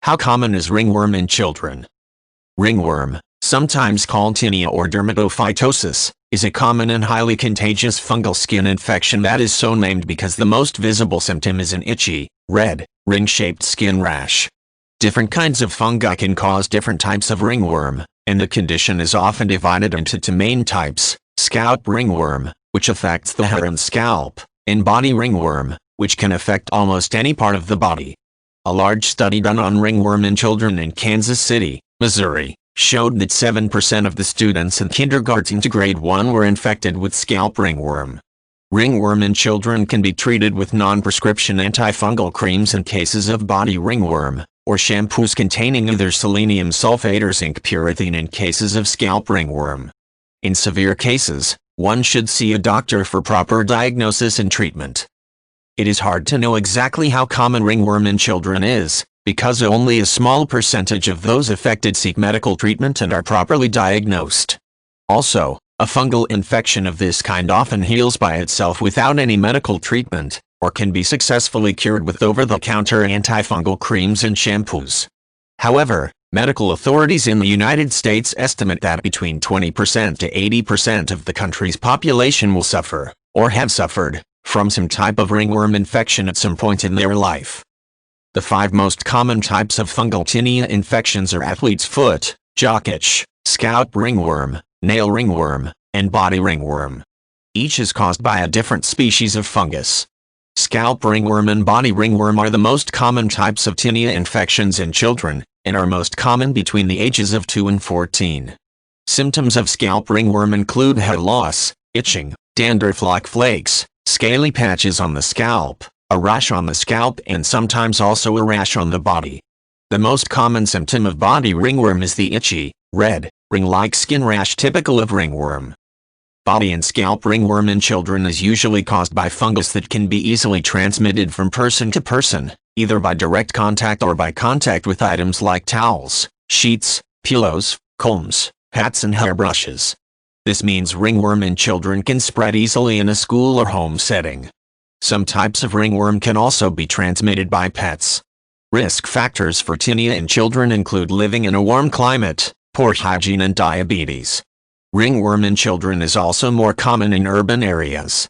How common is ringworm in children? Ringworm, sometimes called tinea or dermatophytosis, is a common and highly contagious fungal skin infection that is so named because the most visible symptom is an itchy, red, ring-shaped skin rash. Different kinds of fungi can cause different types of ringworm, and the condition is often divided into two main types: scalp ringworm, which affects the hair and scalp, and body ringworm, which can affect almost any part of the body. A large study done on ringworm in children in Kansas City, Missouri, showed that 7% of the students in kindergarten to grade 1 were infected with scalp ringworm. Ringworm in children can be treated with non-prescription antifungal creams in cases of body ringworm, or shampoos containing either selenium sulfate or zinc purethine in cases of scalp ringworm. In severe cases, one should see a doctor for proper diagnosis and treatment. It is hard to know exactly how common ringworm in children is, because only a small percentage of those affected seek medical treatment and are properly diagnosed. Also, a fungal infection of this kind often heals by itself without any medical treatment, or can be successfully cured with over-the-counter antifungal creams and shampoos. However, medical authorities in the United States estimate that between 20% to 80% of the country's population will suffer, or have suffered, from some type of ringworm infection at some point in their life. The 5 most common types of fungal tinea infections are athlete's foot, jock itch, scalp ringworm, nail ringworm, and body ringworm. Each is caused by a different species of fungus. Scalp ringworm and body ringworm are the most common types of tinea infections in children, and are most common between the ages of 2 and 14. Symptoms of scalp ringworm include hair loss, itching, dandruff-like flakes, scaly patches on the scalp, a rash on the scalp, and sometimes also a rash on the body. The most common symptom of body ringworm is the itchy, red, ring-like skin rash typical of ringworm. Body and scalp ringworm in children is usually caused by fungus that can be easily transmitted from person to person, either by direct contact or by contact with items like towels, sheets, pillows, combs, hats, and hairbrushes. This means ringworm in children can spread easily in a school or home setting. Some types of ringworm can also be transmitted by pets. Risk factors for tinea in children include living in a warm climate, poor hygiene, and diabetes. Ringworm in children is also more common in urban areas.